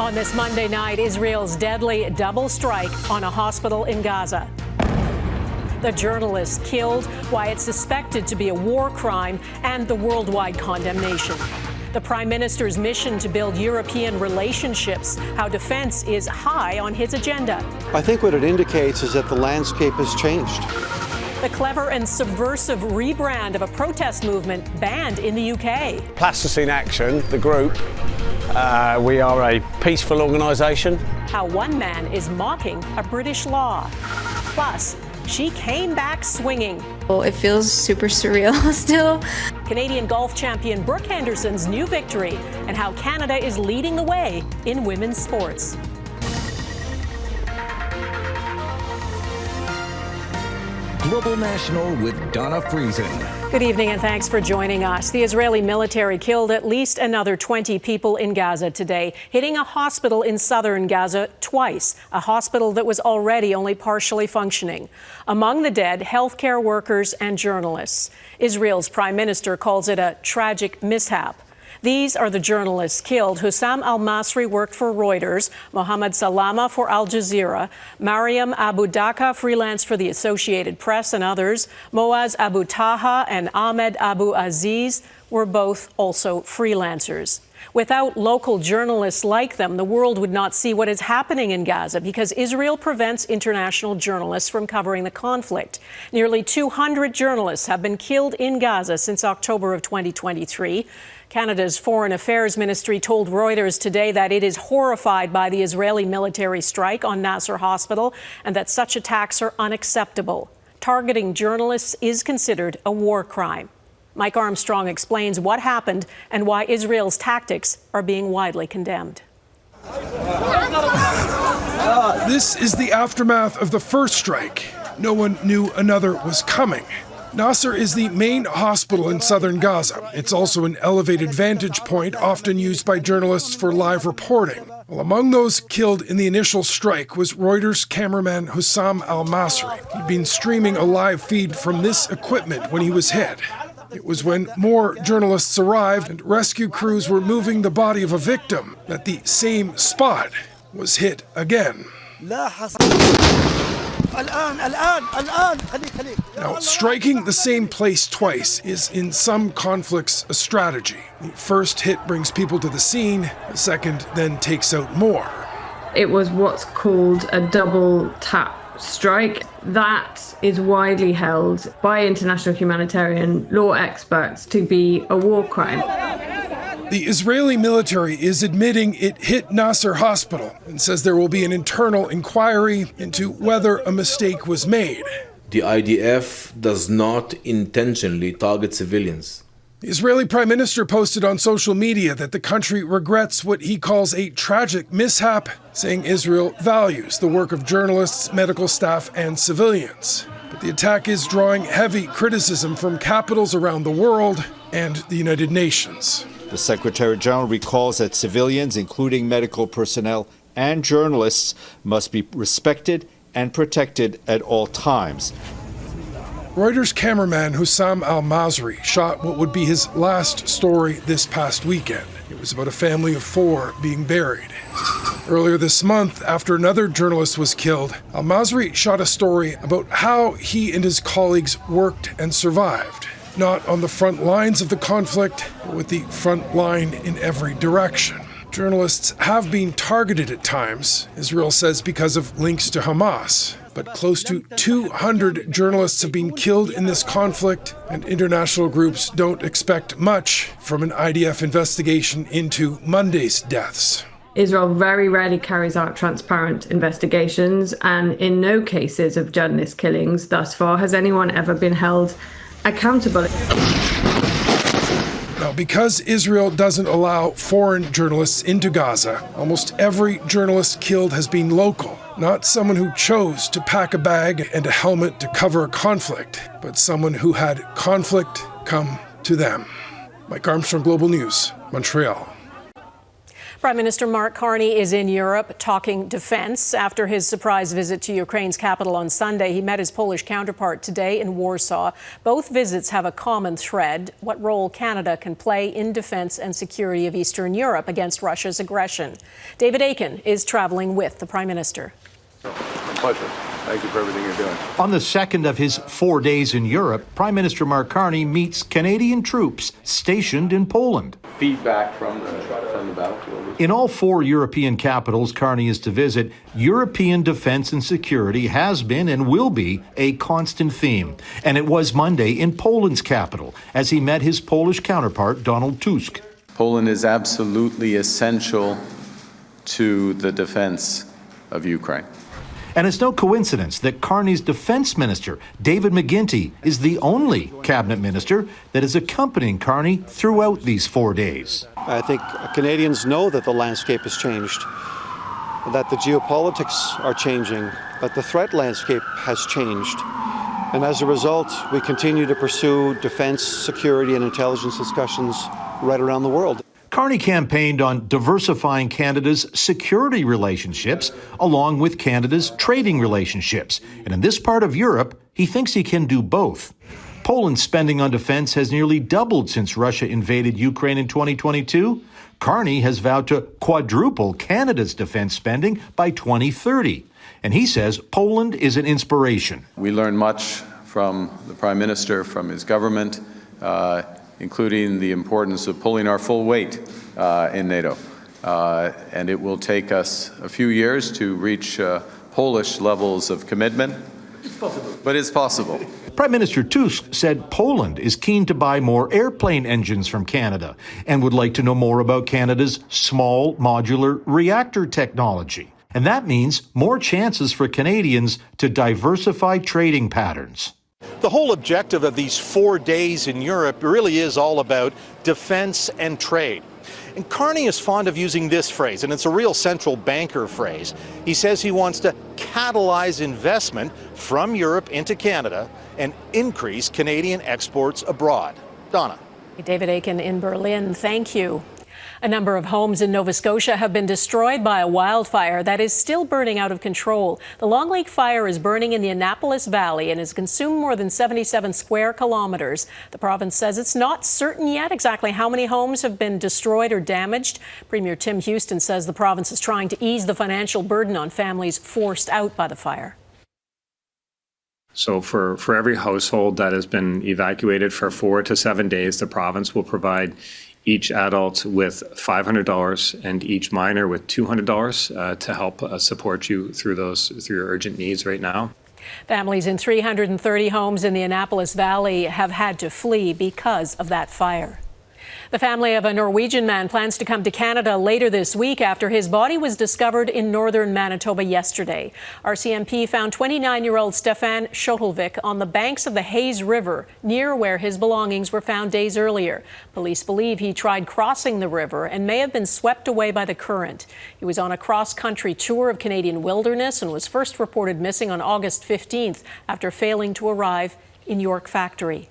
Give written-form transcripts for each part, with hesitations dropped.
On this Monday night, Israel's deadly double strike on a hospital in Gaza. The journalist killed, why it's suspected to be a war crime, and the worldwide condemnation. The Prime Minister's mission to build European relationships, how defense is high on his agenda. I think what it indicates is that the landscape has changed. The clever and subversive rebrand of a protest movement banned in the UK. Plasticine Action, the group, we are a peaceful organisation. How one man is mocking a British law. Plus, she came back swinging. Well, it feels super surreal still. Canadian golf champion Brooke Henderson's new victory and how Canada is leading the way in women's sports. Global National with Donna Friesen. Good evening and thanks for joining us. The Israeli military killed at least another 20 people in Gaza today, hitting a hospital in southern Gaza twice, a hospital that was already only partially functioning. Among the dead, healthcare workers and journalists. Israel's prime minister calls it a tragic mishap. These are the journalists killed. Hussam al-Masri worked for Reuters, Mohammed Salama for Al Jazeera, Mariam Abu Daka freelanced for the Associated Press and others. Moaz Abu Taha and Ahmed Abu Aziz were both also freelancers. Without local journalists like them, the world would not see what is happening in Gaza because Israel prevents international journalists from covering the conflict. Nearly 200 journalists have been killed in Gaza since October of 2023. Canada's Foreign Affairs Ministry told Reuters today that it is horrified by the Israeli military strike on Nasser Hospital and that such attacks are unacceptable. Targeting journalists is considered a war crime. Mike Armstrong explains what happened and why Israel's tactics are being widely condemned. This is the aftermath of the first strike. No one knew another was coming. Nasser is the main hospital in southern Gaza. It's also an elevated vantage point often used by journalists for live reporting. Well, among those killed in the initial strike was Reuters cameraman Hussam al-Masri. He'd been streaming a live feed from this equipment when he was hit. It was when more journalists arrived and rescue crews were moving the body of a victim that the same spot was hit again. Now, striking the same place twice is in some conflicts a strategy. The first hit brings people to the scene, the second then takes out more. It was what's called a double tap strike. That is widely held by international humanitarian law experts to be a war crime. The Israeli military is admitting it hit Nasser Hospital and says there will be an internal inquiry into whether a mistake was made. The IDF does not intentionally target civilians. The Israeli Prime Minister posted on social media that the country regrets what he calls a tragic mishap, saying Israel values the work of journalists, medical staff, and civilians. But the attack is drawing heavy criticism from capitals around the world and the United Nations. The Secretary General recalls that civilians, including medical personnel and journalists, must be respected and protected at all times. Reuters cameraman Hussam al-Masri shot what would be his last story this past weekend. It was about a family of 4 being buried. Earlier this month, after another journalist was killed, al-Masri shot a story about how he and his colleagues worked and survived. Not on the front lines of the conflict, but with the front line in every direction. Journalists have been targeted at times, Israel says because of links to Hamas. But close to 200 journalists have been killed in this conflict, and international groups don't expect much from an IDF investigation into Monday's deaths. Israel very rarely carries out transparent investigations, and in no cases of journalist killings thus far has anyone ever been held accountable. Now, because Israel doesn't allow foreign journalists into Gaza, almost every journalist killed has been local. Not someone who chose to pack a bag and a helmet to cover a conflict, but someone who had conflict come to them. Mike Armstrong, Global News, Montreal. Prime Minister Mark Carney is in Europe talking defense. After his surprise visit to Ukraine's capital on Sunday, he met his Polish counterpart today in Warsaw. Both visits have a common thread: what role Canada can play in defense and security of Eastern Europe against Russia's aggression. David Akin is traveling with the Prime Minister. Pleasure. Thank you for everything you're doing. On the second of his 4 days in Europe, Prime Minister Mark Carney meets Canadian troops stationed in Poland. Feedback from the battlefield. In all 4 European capitals Carney is to visit, European defense and security has been and will be a constant theme. And it was Monday in Poland's capital as he met his Polish counterpart, Donald Tusk. Poland is absolutely essential to the defense of Ukraine. And it's no coincidence that Carney's defense minister, David McGuinty, is the only cabinet minister that is accompanying Carney throughout these 4 days. I think Canadians know that the landscape has changed, that the geopolitics are changing, that the threat landscape has changed. And as a result, we continue to pursue defense, security, and intelligence discussions right around the world. Carney campaigned on diversifying Canada's security relationships along with Canada's trading relationships. And in this part of Europe, he thinks he can do both. Poland's spending on defense has nearly doubled since Russia invaded Ukraine in 2022. Carney has vowed to quadruple Canada's defense spending by 2030. And he says Poland is an inspiration. We learn much from the Prime Minister, from his government, including the importance of pulling our full weight in NATO. And it will take us a few years to reach Polish levels of commitment. It's possible. But it's possible. Prime Minister Tusk said Poland is keen to buy more airplane engines from Canada and would like to know more about Canada's small modular reactor technology. And that means more chances for Canadians to diversify trading patterns. The whole objective of these 4 days in Europe really is all about defense and trade. And Carney is fond of using this phrase, and it's a real central banker phrase. He says he wants to catalyze investment from Europe into Canada and increase Canadian exports abroad. Donna. David Akin in Berlin, thank you. A number of homes in Nova Scotia have been destroyed by a wildfire that is still burning out of control. The Long Lake fire is burning in the Annapolis Valley and has consumed more than 77 square kilometers. The province says it's not certain yet exactly how many homes have been destroyed or damaged. Premier Tim Houston says the province is trying to ease the financial burden on families forced out by the fire. So for every household that has been evacuated for 4 to 7 days, the province will provide each adult with $500 and each minor with $200 to help support you through your urgent needs right now. Families in 330 homes in the Annapolis Valley have had to flee because of that fire. The family of a Norwegian man plans to come to Canada later this week after his body was discovered in northern Manitoba yesterday. RCMP found 29-year-old Stefan Schotelvik on the banks of the Hayes River, near where his belongings were found days earlier. Police believe he tried crossing the river and may have been swept away by the current. He was on a cross-country tour of Canadian wilderness and was first reported missing on August 15th after failing to arrive in York Factory.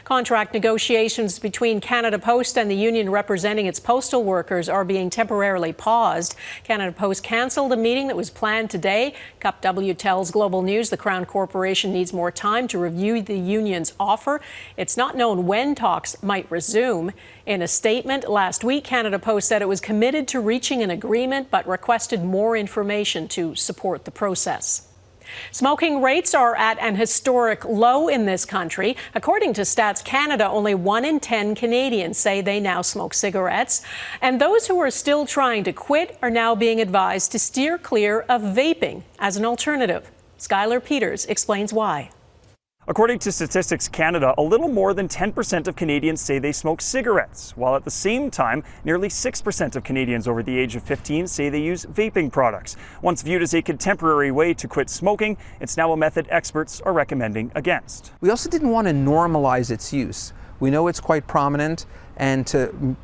Contract negotiations between Canada Post and the union representing its postal workers are being temporarily paused. Canada Post cancelled a meeting that was planned today. CUPW tells Global News the Crown Corporation needs more time to review the union's offer. It's not known when talks might resume. In a statement last week, Canada Post said it was committed to reaching an agreement but requested more information to support the process. Smoking rates are at an historic low in this country. According to Stats Canada, only 1 in 10 Canadians say they now smoke cigarettes. And those who are still trying to quit are now being advised to steer clear of vaping as an alternative. Skylar Peters explains why. According to Statistics Canada, a little more than 10% of Canadians say they smoke cigarettes, while at the same time, nearly 6% of Canadians over the age of 15 say they use vaping products. Once viewed as a contemporary way to quit smoking, it's now a method experts are recommending against. We also didn't want to normalize its use. We know it's quite prominent, and to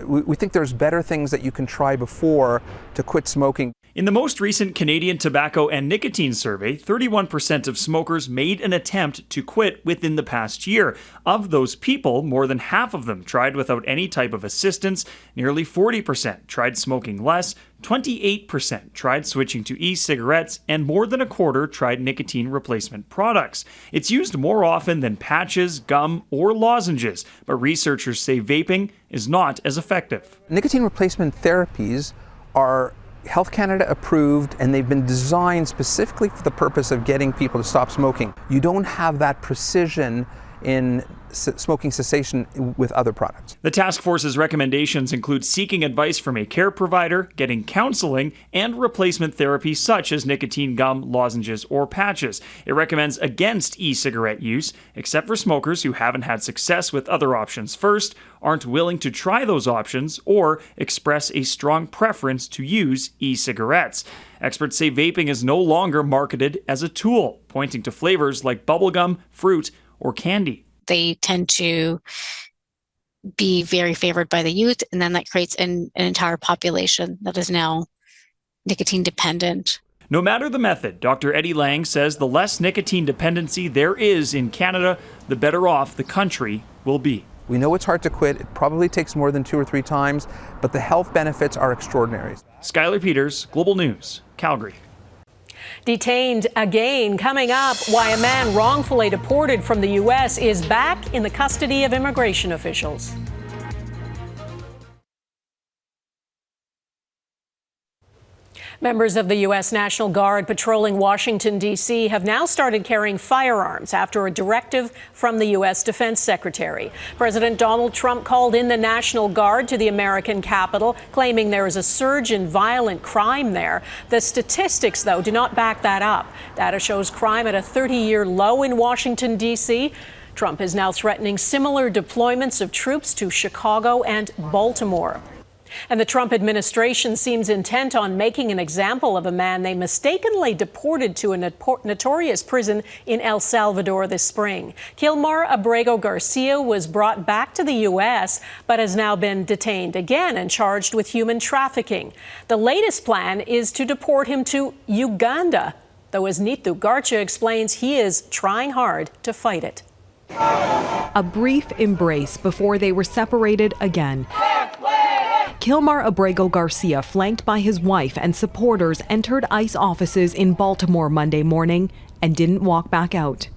we think there's better things that you can try before to quit smoking. In the most recent Canadian tobacco and nicotine survey, 31% of smokers made an attempt to quit within the past year. Of those people, more than half of them tried without any type of assistance. Nearly 40% tried smoking less, 28% tried switching to e-cigarettes, and more than a quarter tried nicotine replacement products. It's used more often than patches, gum, or lozenges, but researchers say vaping is not as effective. Nicotine replacement therapies are Health Canada approved, and they've been designed specifically for the purpose of getting people to stop smoking. You don't have that precision in smoking cessation with other products. The task force's recommendations include seeking advice from a care provider, getting counseling, and replacement therapy such as nicotine gum, lozenges, or patches. It recommends against e-cigarette use, except for smokers who haven't had success with other options first, aren't willing to try those options, or express a strong preference to use e-cigarettes. Experts say vaping is no longer marketed as a tool, pointing to flavors like bubblegum, fruit, or candy. They tend to be very favored by the youth, and then that creates an entire population that is now nicotine dependent. No matter the method, Dr. Eddie Lang says the less nicotine dependency there is in Canada, the better off the country will be. We know it's hard to quit. It probably takes more than 2 or 3 times, but the health benefits are extraordinary. Skylar Peters, Global News, Calgary. Detained again. Coming up, why a man wrongfully deported from the U.S. is back in the custody of immigration officials. Members of the U.S. National Guard patrolling Washington, D.C. have now started carrying firearms after a directive from the U.S. Defense Secretary. President Donald Trump called in the National Guard to the American Capitol, claiming there is a surge in violent crime there. The statistics, though, do not back that up. Data shows crime at a 30-year low in Washington, D.C. Trump is now threatening similar deployments of troops to Chicago and Baltimore. And the Trump administration seems intent on making an example of a man they mistakenly deported to a notorious prison in El Salvador this spring. Kilmar Abrego Garcia was brought back to the U.S., but has now been detained again and charged with human trafficking. The latest plan is to deport him to Uganda, though as Neetu Garcia explains, he is trying hard to fight it. A brief embrace before they were separated again. Kilmar Abrego Garcia, flanked by his wife and supporters, entered ICE offices in Baltimore Monday morning and didn't walk back out.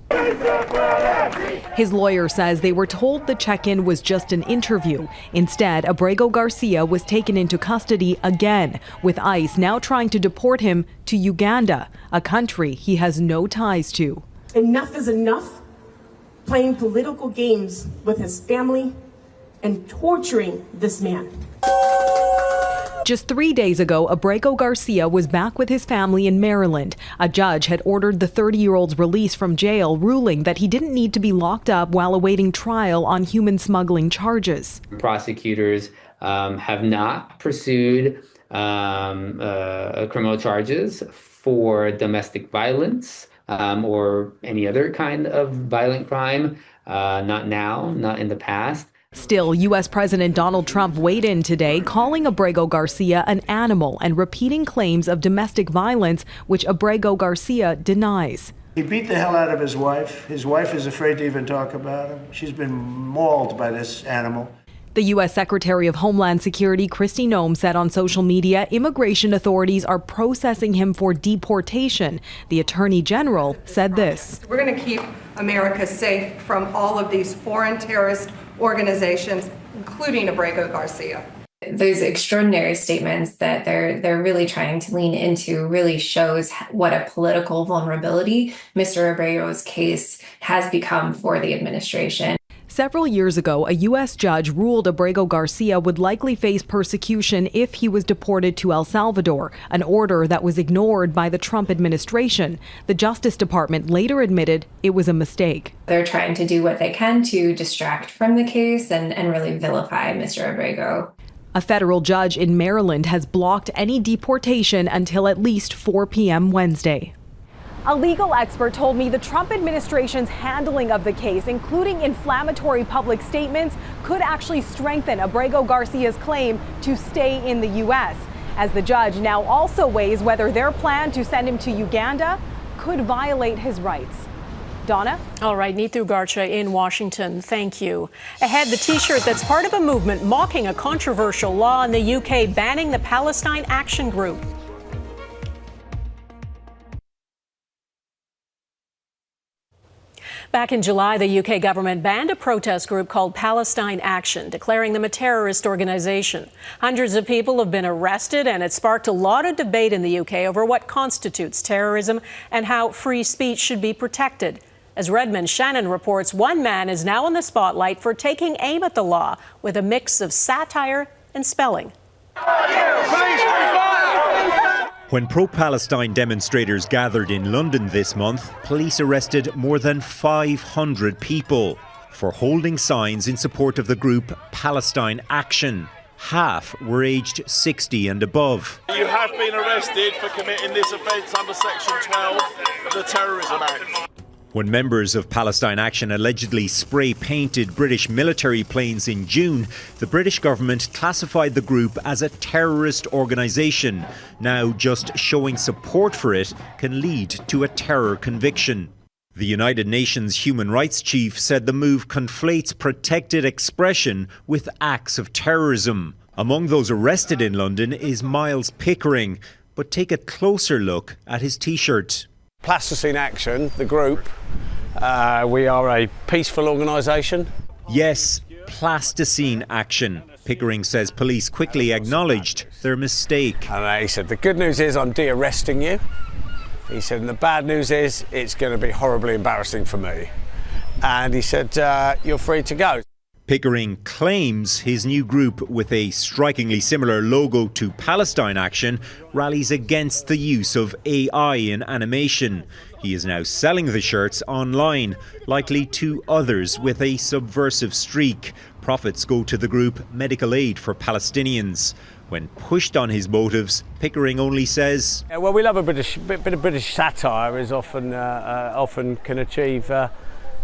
His lawyer says they were told the check-in was just an interview. Instead, Abrego Garcia was taken into custody again, with ICE now trying to deport him to Uganda, a country he has no ties to. Enough is enough. Playing political games with his family and torturing this man. Just 3 days ago, Abrego Garcia was back with his family in Maryland. A judge had ordered the 30-year-old's release from jail, ruling that he didn't need to be locked up while awaiting trial on human smuggling charges. Prosecutors have not pursued criminal charges for domestic violence or any other kind of violent crime, not now, not in the past. Still, U.S. President Donald Trump weighed in today, calling Abrego Garcia an animal and repeating claims of domestic violence, which Abrego Garcia denies. He beat the hell out of his wife. His wife is afraid to even talk about him. She's been mauled by this animal. The U.S. Secretary of Homeland Security, Kristi Noem, said on social media immigration authorities are processing him for deportation. The Attorney General said this. We're going to keep America safe from all of these foreign terrorist organizations, including Abrego Garcia. Those extraordinary statements that they're really trying to lean into really shows what a political vulnerability Mr. Abrego's case has become for the administration. Several years ago, a U.S. judge ruled Abrego Garcia would likely face persecution if he was deported to El Salvador, an order that was ignored by the Trump administration. The Justice Department later admitted it was a mistake. They're trying to do what they can to distract from the case and really vilify Mr. Abrego. A federal judge in Maryland has blocked any deportation until at least 4 p.m. Wednesday. A legal expert told me the Trump administration's handling of the case, including inflammatory public statements, could actually strengthen Abrego Garcia's claim to stay in the U.S., as the judge now also weighs whether their plan to send him to Uganda could violate his rights. Donna? All right, Neethu Garcha in Washington. Thank you. Ahead, the T-shirt that's part of a movement mocking a controversial law in the UK banning the Palestine Action group. Back in July, the UK government banned a protest group called Palestine Action, declaring them a terrorist organization. Hundreds of people have been arrested, and it sparked a lot of debate in the UK over what constitutes terrorism and how free speech should be protected. As Redmond Shannon reports, one man is now in the spotlight for taking aim at the law with a mix of satire and spelling. When pro-Palestine demonstrators gathered in London this month, police arrested more than 500 people for holding signs in support of the group Palestine Action. Half were aged 60 and above. You have been arrested for committing this offence under Section 12 of the Terrorism Act. When members of Palestine Action allegedly spray-painted British military planes in June, the British government classified the group as a terrorist organisation. Now, just showing support for it can lead to a terror conviction. The United Nations Human Rights Chief said the move conflates protected expression with acts of terrorism. Among those arrested in London is Miles Pickering. But take a closer look at his T-shirt. Plasticine Action, the group, we are a peaceful organisation. Yes, Plasticine Action. Pickering says police quickly acknowledged their mistake. And he said, the good news is I'm de-arresting you. He said, and the bad news is it's going to be horribly embarrassing for me. And he said, you're free to go. Pickering claims his new group, with a strikingly similar logo to Palestine Action, rallies against the use of AI in animation. He is now selling the shirts online, likely to others with a subversive streak. Profits go to the group Medical Aid for Palestinians. When pushed on his motives, Pickering only says, well, we love a bit of British satire is often can achieve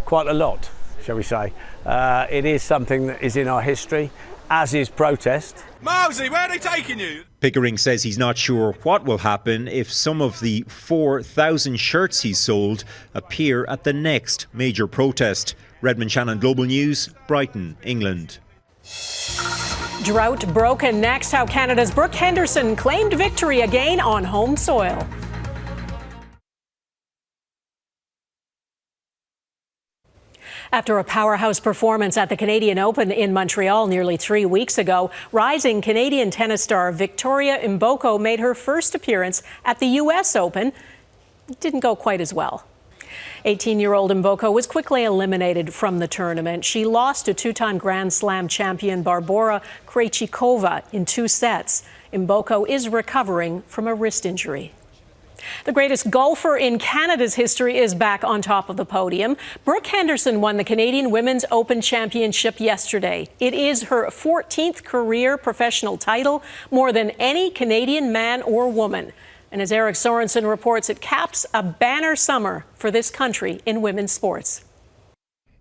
quite a lot, shall we say. It is something that is in our history, as is protest. Milesy, where are they taking you? Pickering says he's not sure what will happen if some of the 4,000 shirts he's sold appear at the next major protest. Redmond Shannon, Global News, Brighton, England. Drought broken. Next, how Canada's Brooke Henderson claimed victory again on home soil. After a powerhouse performance at the Canadian Open in Montreal nearly 3 weeks ago, rising Canadian tennis star Victoria Mboko made her first appearance at the U.S. Open. It didn't go quite as well. 18-year-old Mboko was quickly eliminated from the tournament. She lost to two-time Grand Slam champion Barbora Krejcikova in 2 sets. Mboko is recovering from a wrist injury. The greatest golfer in Canada's history is back on top of the podium. Brooke Henderson won the Canadian Women's Open Championship yesterday. It is her 14th career professional title, more than any Canadian man or woman. And as Eric Sorensen reports, it caps a banner summer for this country in women's sports.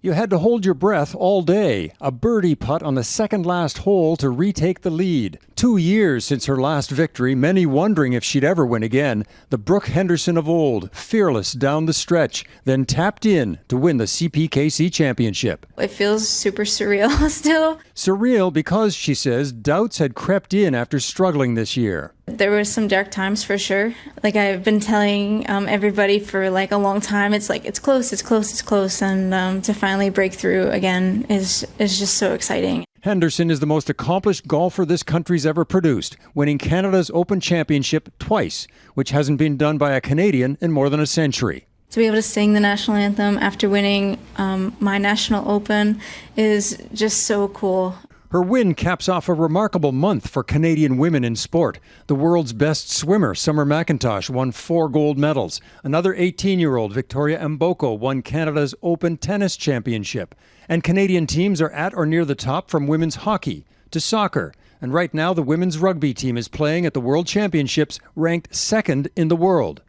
You had to hold your breath all day. A birdie putt on the second last hole to retake the lead. 2 years since her last victory, many wondering if she'd ever win again. The Brooke Henderson of old, fearless down the stretch, then tapped in to win the CPKC Championship. It feels super surreal still. Surreal because, she says, doubts had crept in after struggling this year. There were some dark times for sure. Like I've been telling everybody for like a long time, it's like, it's close, it's close, it's close. And to finally break through again is just so exciting. Henderson is the most accomplished golfer this country's ever produced, winning Canada's Open Championship twice, which hasn't been done by a Canadian in more than a century. To be able to sing the national anthem after winning my national Open is just so cool. Her win caps off a remarkable month for Canadian women in sport. The world's best swimmer, Summer McIntosh, won 4 gold medals. Another 18-year-old, Victoria Mboko, won Canada's Open Tennis Championship. And Canadian teams are at or near the top, from women's hockey to soccer. And right now, the women's rugby team is playing at the World Championships, ranked 2nd in the world.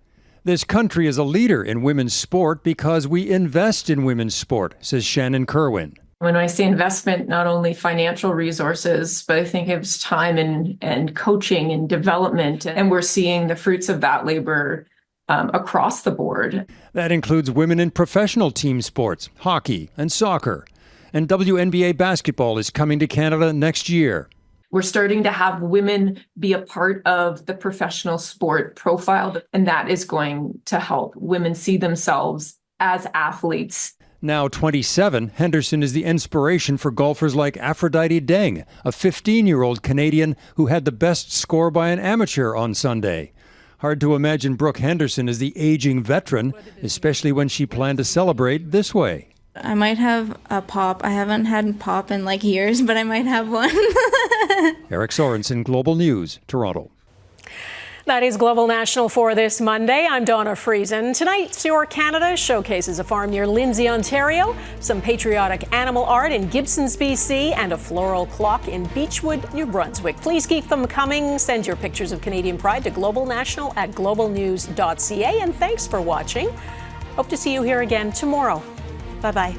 This country is a leader in women's sport because we invest in women's sport, says Shannon Kerwin. When I say investment, not only financial resources, but I think it's time and coaching and development. And we're seeing the fruits of that labor across the board. That includes women in professional team sports, hockey and soccer. And WNBA basketball is coming to Canada next year. We're starting to have women be a part of the professional sport profile, and that is going to help women see themselves as athletes. Now 27, Henderson is the inspiration for golfers like Aphrodite Deng, a 15-year-old Canadian who had the best score by an amateur on Sunday. Hard to imagine Brooke Henderson as the aging veteran, especially when she planned to celebrate this way. I might have a pop. I haven't had pop in like years, but I might have one. Eric Sorensen, Global News, Toronto. That is Global National for this Monday. I'm Donna Friesen. Tonight's Your Canada showcases a farm near Lindsay, Ontario, some patriotic animal art in Gibsons, BC, and a floral clock in Beechwood, New Brunswick. Please keep them coming. Send your pictures of Canadian pride to Global National at globalnews.ca. And thanks for watching. Hope to see you here again tomorrow. Bye-bye.